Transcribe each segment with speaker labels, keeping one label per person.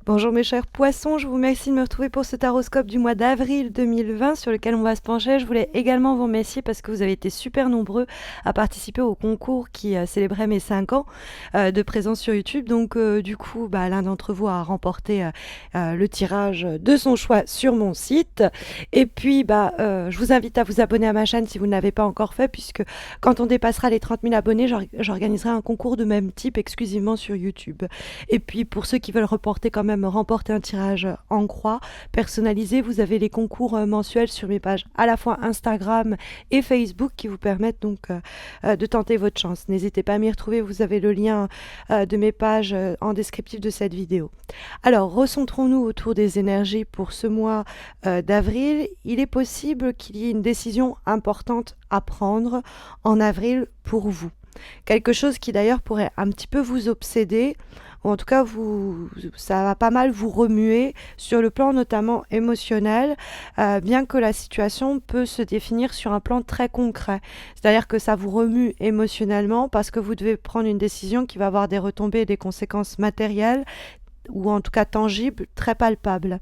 Speaker 1: Bonjour mes chers poissons, je vous remercie de me retrouver pour ce taroscope du mois d'avril 2020 sur lequel on va se pencher. Je voulais également vous remercier parce que vous avez été super nombreux à participer au concours qui célébrait mes 5 ans de présence sur YouTube. Donc du coup, l'un d'entre vous a remporté le tirage de son choix sur mon site. Et puis, je vous invite à vous abonner à ma chaîne si vous ne l'avez pas encore fait, puisque quand on dépassera les 30 000 abonnés, j'organiserai un concours de même type exclusivement sur YouTube. Et puis pour ceux qui veulent reporter quand même remporter un tirage en croix personnalisé, vous avez les concours mensuels sur mes pages à la fois Instagram et Facebook qui vous permettent donc de tenter votre chance. N'hésitez pas à m'y retrouver, vous avez le lien de mes pages en descriptif de cette vidéo. Alors recentrons-nous autour des énergies pour ce mois d'avril. Il est possible qu'il y ait une décision importante à prendre en avril pour vous. Quelque chose qui d'ailleurs pourrait un petit peu vous obséder, ou en tout cas ça va pas mal vous remuer sur le plan notamment émotionnel, bien que la situation peut se définir sur un plan très concret. C'est-à-dire que ça vous remue émotionnellement parce que vous devez prendre une décision qui va avoir des retombées et des conséquences matérielles, ou en tout cas tangible, très palpable.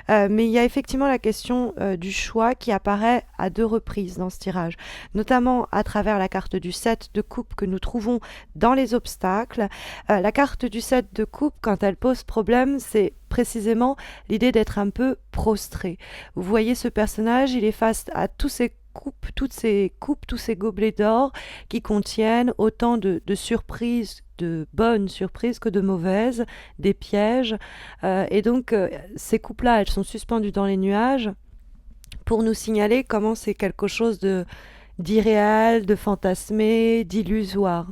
Speaker 1: Mais il y a effectivement la question du choix qui apparaît à 2 reprises dans ce tirage, notamment à travers la carte du 7 de coupe que nous trouvons dans les obstacles. La carte du 7 de coupe, quand elle pose problème, c'est précisément l'idée d'être un peu prostré. Vous voyez ce personnage, il est face à tous ces toutes ces coupes, tous ces gobelets d'or qui contiennent autant de surprises, de bonnes surprises que de mauvaises, des pièges. Et donc, ces coupes-là, elles sont suspendues dans les nuages pour nous signaler comment c'est quelque chose d'irréel, de fantasmé, d'illusoire.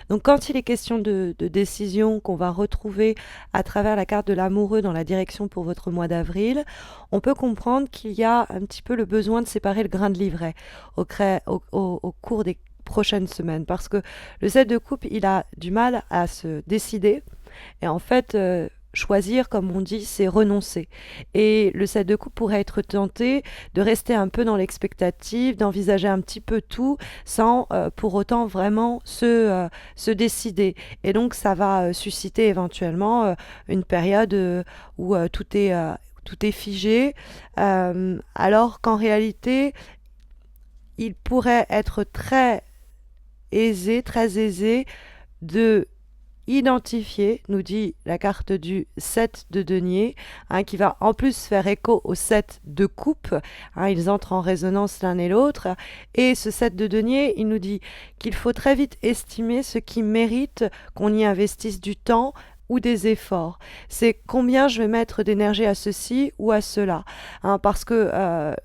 Speaker 1: Donc quand il est question de décision qu'on va retrouver à travers la carte de l'amoureux dans la direction pour votre mois d'avril, on peut comprendre qu'il y a un petit peu le besoin de séparer le grain de l'ivraie au cours des prochaines semaines, parce que le 7 de coupe, il a du mal à se décider, et en fait, choisir, comme on dit, c'est renoncer. Et le 7 de coupe pourrait être tenté de rester un peu dans l'expectative, d'envisager un petit peu tout, sans pour autant vraiment se décider. Et donc, ça va susciter éventuellement une période où tout est figé, alors qu'en réalité, il pourrait être très aisé de identifier, nous dit la carte du 7 de denier, qui va en plus faire écho au 7 de coupe, ils entrent en résonance l'un et l'autre, et ce 7 de denier, il nous dit qu'il faut très vite estimer ce qui mérite qu'on y investisse du temps ou des efforts. C'est combien je vais mettre d'énergie à ceci ou à cela, parce que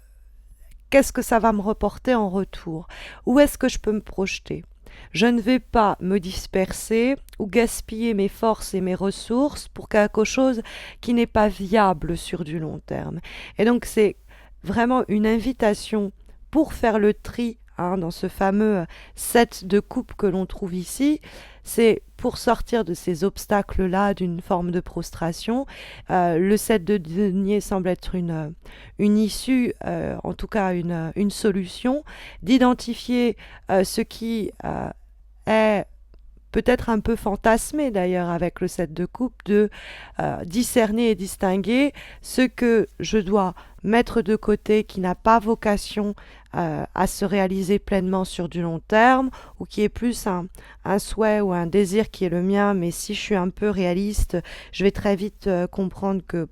Speaker 1: qu'est-ce que ça va me reporter en retour? Où est-ce que je peux me projeter? Je ne vais pas me disperser ou gaspiller mes forces et mes ressources pour quelque chose qui n'est pas viable sur du long terme. Et donc c'est vraiment une invitation pour faire le tri dans ce fameux 7 de coupe que l'on trouve ici. C'est pour sortir de ces obstacles-là d'une forme de prostration. Le 7 de denier semble être une issue, en tout cas une solution, d'identifier ce qui est peut-être un peu fantasmé d'ailleurs avec le 7 de coupe, de discerner et distinguer ce que je dois mettre de côté qui n'a pas vocation à se réaliser pleinement sur du long terme, ou qui est plus un souhait ou un désir qui est le mien, mais si je suis un peu réaliste, je vais très vite comprendre que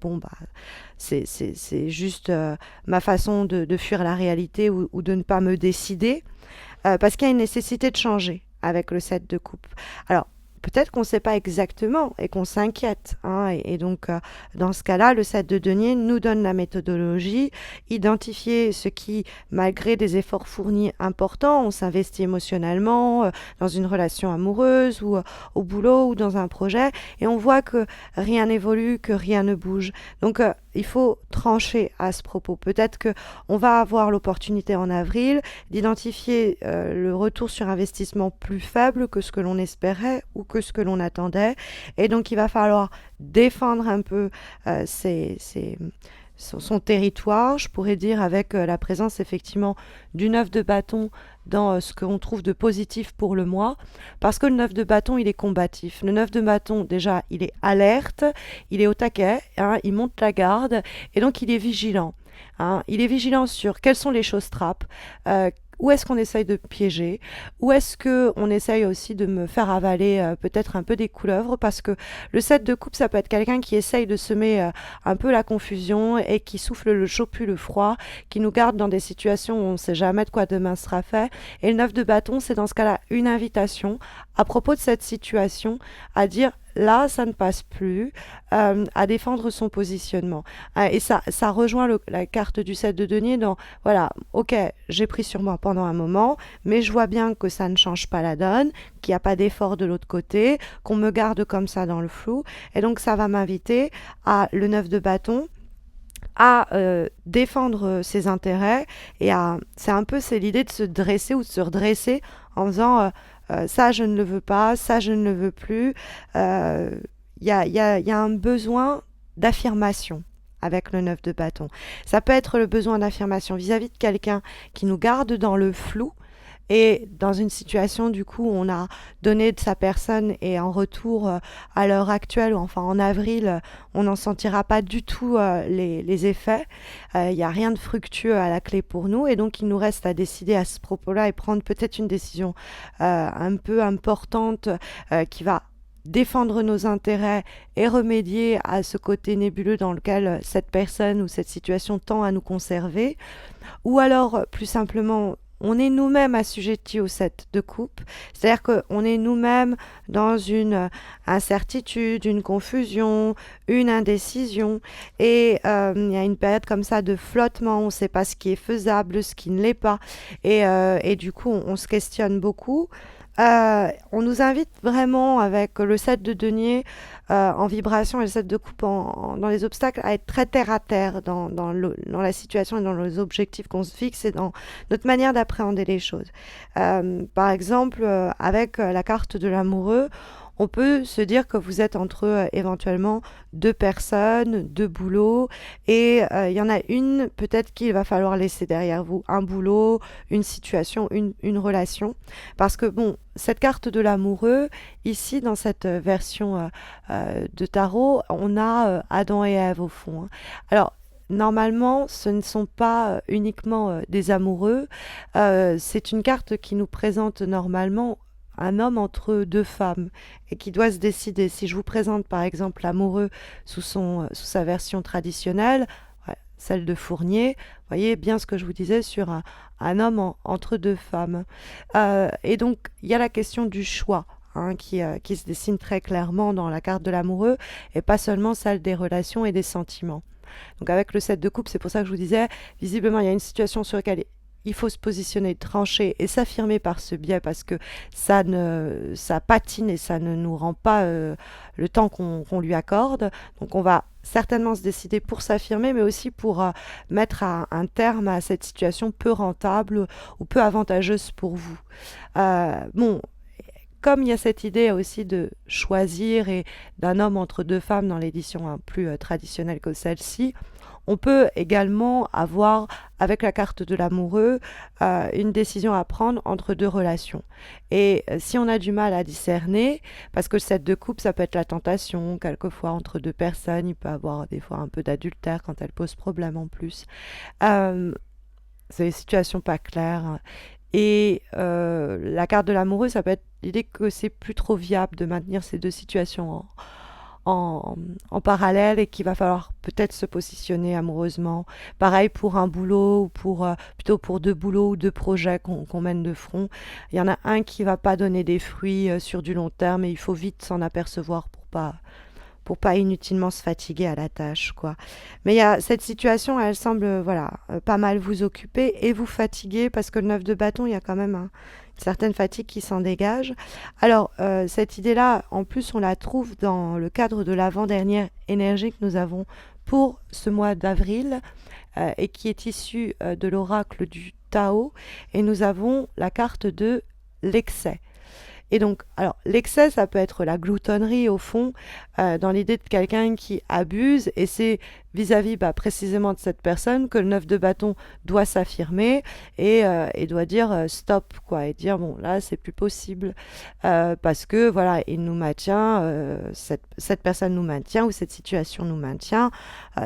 Speaker 1: c'est juste ma façon de fuir la réalité ou de ne pas me décider, parce qu'il y a une nécessité de changer avec le 7 de coupe. Alors, peut-être qu'on ne sait pas exactement et qu'on s'inquiète. Et donc, dans ce cas-là, le 7 de denier nous donne la méthodologie, identifier ce qui, malgré des efforts fournis importants, on s'investit émotionnellement dans une relation amoureuse ou au boulot ou dans un projet, et on voit que rien n'évolue, que rien ne bouge. Donc, il faut trancher à ce propos. Peut-être qu'on va avoir l'opportunité en avril d'identifier le retour sur investissement plus faible que ce que l'on espérait ou que ce que l'on attendait. Et donc, il va falloir défendre un peu son territoire, je pourrais dire, avec la présence effectivement du 9 de bâton dans ce qu'on trouve de positif pour le mois, parce que le 9 de bâton, il est combatif. Le 9 de bâton, déjà, il est alerte, il est au taquet, hein, il monte la garde, et donc il est vigilant. Hein. Il est vigilant sur quelles sont les choses trappes, où est-ce qu'on essaye de piéger, où est-ce qu'on essaye aussi de me faire avaler peut-être un peu des couleuvres, parce que le 7 de coupe, ça peut être quelqu'un qui essaye de semer un peu la confusion et qui souffle le chaud puis le froid, qui nous garde dans des situations où on ne sait jamais de quoi demain sera fait. Et le 9 de bâton, c'est dans ce cas-là une invitation à propos de cette situation à dire là, ça ne passe plus, à défendre son positionnement. Et ça rejoint la carte du 7 de denier dans, voilà, ok, j'ai pris sur moi pendant un moment, mais je vois bien que ça ne change pas la donne, qu'il n'y a pas d'effort de l'autre côté, qu'on me garde comme ça dans le flou. Et donc, ça va m'inviter à le 9 de bâton, à défendre ses intérêts et à c'est un peu c'est l'idée de se dresser ou de se redresser en faisant ça je ne le veux pas, ça je ne le veux plus. Il y a un besoin d'affirmation avec le 9 de bâton. Ça peut être le besoin d'affirmation vis-à-vis de quelqu'un qui nous garde dans le flou et dans une situation, du coup, on a donné de sa personne et en retour, à l'heure actuelle, ou enfin en avril, on n'en sentira pas du tout les effets. Il n'y a rien de fructueux à la clé pour nous et donc il nous reste à décider à ce propos-là et prendre peut-être une décision un peu importante qui va défendre nos intérêts et remédier à ce côté nébuleux dans lequel cette personne ou cette situation tend à nous conserver. Ou alors, plus simplement, on est nous-mêmes assujettis au 7 de coupe, c'est-à-dire qu'on est nous-mêmes dans une incertitude, une confusion, une indécision, et il y a une période comme ça de flottement, on ne sait pas ce qui est faisable, ce qui ne l'est pas, et du coup on se questionne beaucoup. On nous invite vraiment avec le 7 de denier en vibration et le 7 de coupe dans les obstacles à être très terre à terre dans la situation et dans les objectifs qu'on se fixe et dans notre manière d'appréhender les choses. Par exemple, avec la carte de l'amoureux, on peut se dire que vous êtes entre éventuellement deux personnes, deux boulots, et il y en a une peut-être qu'il va falloir laisser derrière vous, un boulot, une situation, une relation, parce que bon, cette carte de l'amoureux, ici dans cette version de tarot, on a Adam et Ève au fond. Hein. Alors, normalement, ce ne sont pas uniquement des amoureux, c'est une carte qui nous présente normalement un homme entre deux femmes et qui doit se décider. Si je vous présente par exemple l'amoureux sous sa version traditionnelle, ouais, celle de Fournier, vous voyez bien ce que je vous disais sur un homme entre deux femmes. Et donc il y a la question du choix. Hein, qui se dessine très clairement dans la carte de l'amoureux et pas seulement celle des relations et des sentiments. Donc avec le 7 de coupe, c'est pour ça que je vous disais, visiblement il y a une situation sur laquelle il faut se positionner, trancher et s'affirmer par ce biais parce que ça patine et ça ne nous rend pas le temps qu'on lui accorde. Donc on va certainement se décider pour s'affirmer, mais aussi pour mettre un terme à cette situation peu rentable ou peu avantageuse pour vous. Bon, comme il y a cette idée aussi de choisir et d'un homme entre deux femmes dans l'édition plus traditionnelle que celle-ci, on peut également avoir, avec la carte de l'amoureux, une décision à prendre entre deux relations. Et si on a du mal à discerner, parce que le 7 de coupe, ça peut être la tentation, quelquefois entre deux personnes, il peut y avoir des fois un peu d'adultère quand elle pose problème en plus. C'est des situations pas claires. Et la carte de l'amoureux, ça peut être l'idée que c'est plus trop viable de maintenir ces deux situations en parallèle et qu'il va falloir peut-être se positionner amoureusement. Pareil pour un boulot ou plutôt pour deux boulots ou deux projets qu'on mène de front. Il y en a un qui va pas donner des fruits sur du long terme et il faut vite s'en apercevoir pour pas inutilement se fatiguer à la tâche, quoi. Mais il y a cette situation, elle semble, voilà, pas mal vous occuper et vous fatiguer parce que le 9 de bâton, il y a quand même une certaine fatigue qui s'en dégage. Alors, cette idée-là, en plus, on la trouve dans le cadre de l'avant-dernière énergie que nous avons pour ce mois d'avril et qui est issue de l'oracle du Tao. Et nous avons la carte de l'excès. Et donc, alors, l'excès, ça peut être la gloutonnerie, au fond, dans l'idée de quelqu'un qui abuse, et c'est vis-à-vis bah, précisément de cette personne que le 9 de bâton doit s'affirmer et doit dire stop, quoi, et dire, bon, là, c'est plus possible, parce que, voilà, il nous maintient, cette personne nous maintient, ou cette situation nous maintient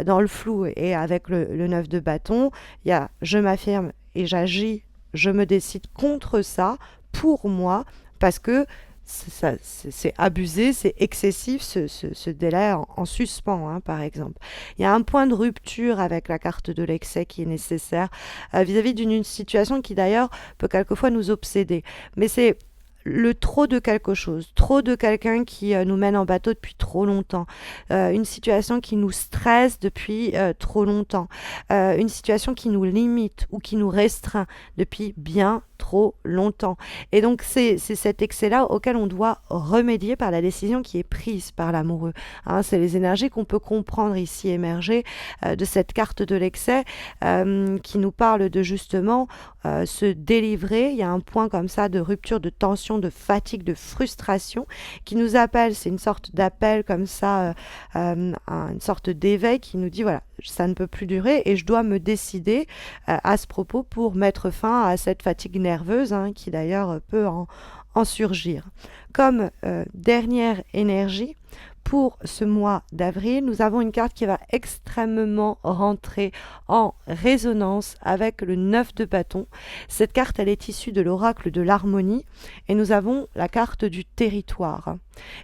Speaker 1: dans le flou. Et avec le 9 de bâton, il y a je m'affirme et j'agis, je me décide contre ça, pour moi, parce que c'est abusé, c'est excessif ce délai en suspens, hein, par exemple. Il y a un point de rupture avec la carte de l'excès qui est nécessaire vis-à-vis d'une situation qui d'ailleurs peut quelquefois nous obséder. Mais c'est le trop de quelque chose, trop de quelqu'un qui nous mène en bateau depuis trop longtemps, une situation qui nous stresse depuis trop longtemps, une situation qui nous limite ou qui nous restreint depuis bien trop longtemps. Et donc c'est cet excès-là auquel on doit remédier par la décision qui est prise par l'amoureux. Hein, c'est les énergies qu'on peut comprendre ici émerger de cette carte de l'excès qui nous parle de justement se délivrer. Il y a un point comme ça de rupture, de tension, de fatigue, de frustration qui nous appelle. C'est une sorte d'appel comme ça, une sorte d'éveil qui nous dit voilà, ça ne peut plus durer et je dois me décider à ce propos pour mettre fin à cette fatigue nerveuse hein, qui d'ailleurs peut en surgir. Comme dernière énergie, pour ce mois d'avril, nous avons une carte qui va extrêmement rentrer en résonance avec le 9 de bâton. Cette carte, elle est issue de l'oracle de l'harmonie et nous avons la carte du territoire.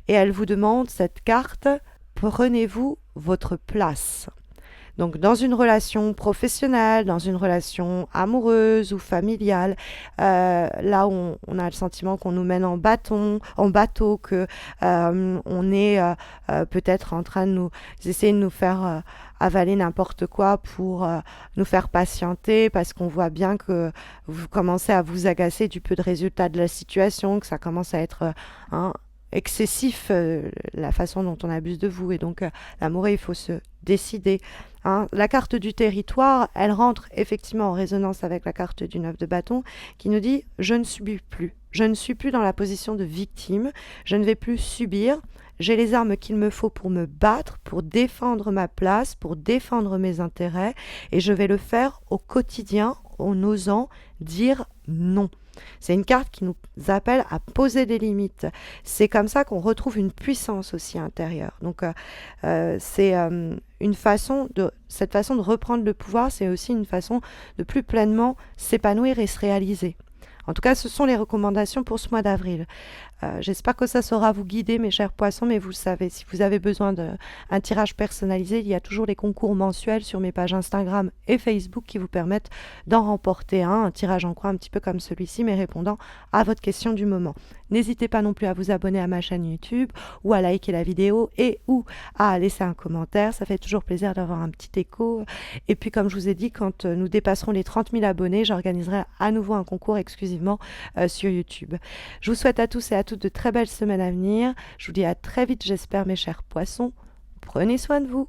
Speaker 1: Et elle vous demande, cette carte, prenez-vous votre place. Donc dans une relation professionnelle, dans une relation amoureuse ou familiale, là où on a le sentiment qu'on nous mène en bateau, que on est peut-être en train de nous essayer de nous faire avaler n'importe quoi pour nous faire patienter parce qu'on voit bien que vous commencez à vous agacer du peu de résultats de la situation, que ça commence à être excessif la façon dont on abuse de vous et donc l'amoureux il faut se décider. Hein. La carte du territoire, elle rentre effectivement en résonance avec la carte du 9 de bâton qui nous dit je ne subis plus, je ne suis plus dans la position de victime, je ne vais plus subir, j'ai les armes qu'il me faut pour me battre, pour défendre ma place, pour défendre mes intérêts et je vais le faire au quotidien en osant dire non. C'est une carte qui nous appelle à poser des limites. C'est comme ça qu'on retrouve une puissance aussi intérieure. Donc c'est cette façon de reprendre le pouvoir, c'est aussi une façon de plus pleinement s'épanouir et se réaliser. En tout cas, ce sont les recommandations pour ce mois d'avril. J'espère que ça saura vous guider, mes chers poissons, mais vous le savez, si vous avez besoin d'un tirage personnalisé, il y a toujours les concours mensuels sur mes pages Instagram et Facebook qui vous permettent d'en remporter un tirage en croix un petit peu comme celui-ci, mais répondant à votre question du moment. N'hésitez pas non plus à vous abonner à ma chaîne YouTube ou à liker la vidéo et ou à laisser un commentaire. Ça fait toujours plaisir d'avoir un petit écho. Et puis, comme je vous ai dit, quand nous dépasserons les 30 000 abonnés, j'organiserai à nouveau un concours exclusivement sur YouTube. Je vous souhaite à tous et à toutes de très belles semaines à venir. Je vous dis à très vite, j'espère, mes chers poissons. Prenez soin de vous.